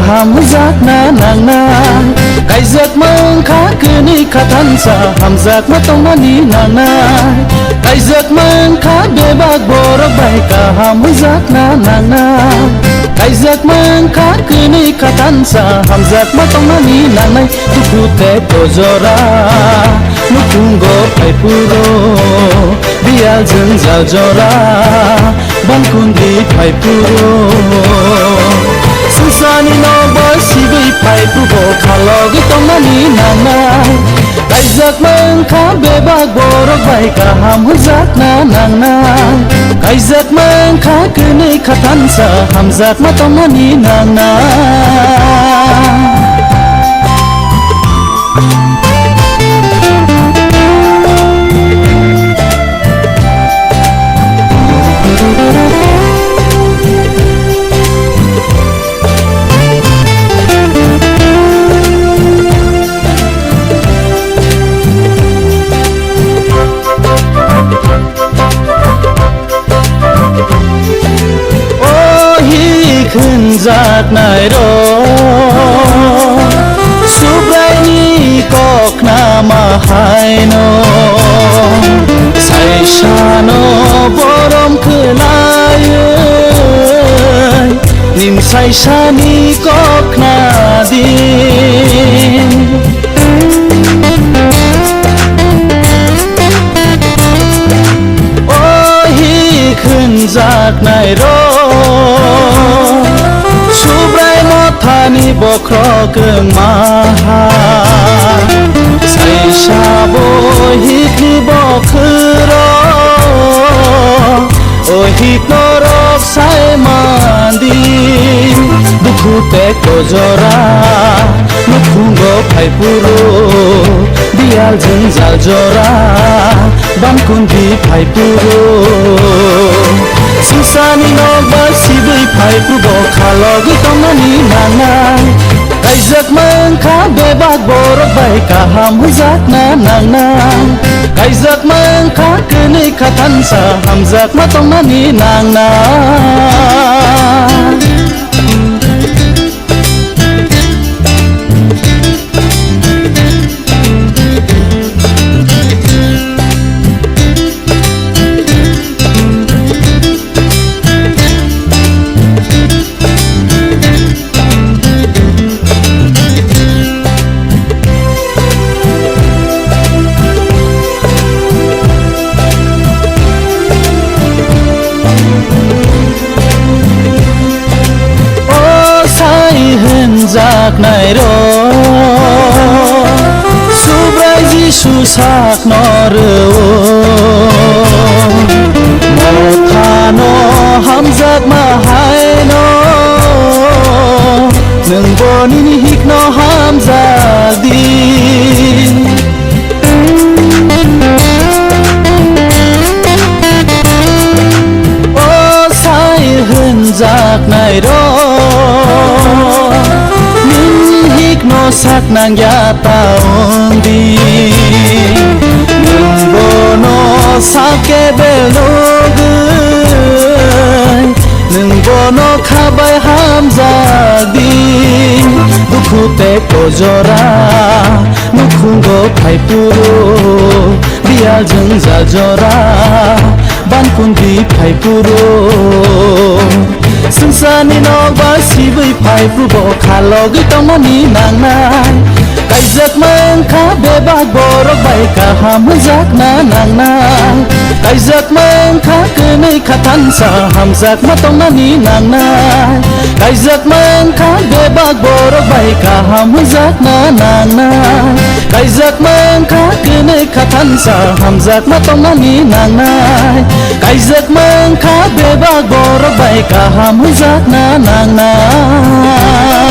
ham giác na nàng na cái giấc mơ khá cứ ni khá thân sa ham giác mất tông ni nàng na cái giấc mơ khá để bạc bồ rắc bay cả ham giác na nàng na cái giấc mơ khá cứ ni khá thân sa ham giác mất tông ni nàng này tu tu te to zora nu kungo pai puro bial jeng zal zora ban kundi pai puro Susani no boy si bi pai puro khalo gi tong ni nàng na cái giấc mơ khá bề bạc bồ rắc bay cả ham giác na nàng na cái giấc mơ khá cứ ni khá thân sa ham giác mất tông ni nàng naขึ้นจากไหนรอสุบไรนี้ก็ขนามาให้นอใส่ชาโนบรมคือลายนิ่มใส่ชานี้ก็ขนาดีโอ้ยขึ้นจากไหนรอธานีบกครอเกิงมาหาใส่ชาโบฮิกนี่บอกคือรอโอฮิกโนรอกใส่มันดีดุคูเตโกจอรานุคุงโกไพปูโรดิอัลจึงจัลจอราบันคุนดีไพปูโรSusani no boy si bi pai puro khalo gi tong ni nàng na cái giấc mơ khá bề bạc bồ rắc bay cả ham giác na nàng na cái giấc mơ khá cứ ni khá thân sa ham giác mất tông ni nàng naจากไหนรอสุบไรจิสุสักนอเรโอโมทานอหัมจากมาให้นอหนึ่งบนินฮิกนอหัมจากดีโอ้ใส่หืนจากไหนรอสักนางยาตาองดีนึ่งโบโนสักเกเบโลกุนึ่งโบโนข้าใบหามจากดีดุคูเตโกจอรานุคุงโกไพปูโรบิอาจึงจะจอราบันคุนดีไพปูโรสุสานีนอกบาสีบิไพปรูโบขาลอกิตองนี่นางนายไก่จักเมืองข้าเบบากบรกใบกะหามจักนานางนายไก่จักเมืองข้าคือในข้าทันสาหามจักมาตองนี่นางนายไก่จักเมืองข้าเบบากบรกใบกะหามจักนานางนายไก่จักเมืองข้าคือในข้าทันสาหามจักมาตองนี่นางนายไก่จักเมืองข้าเบบากบรกใบกะหามจากna nàng na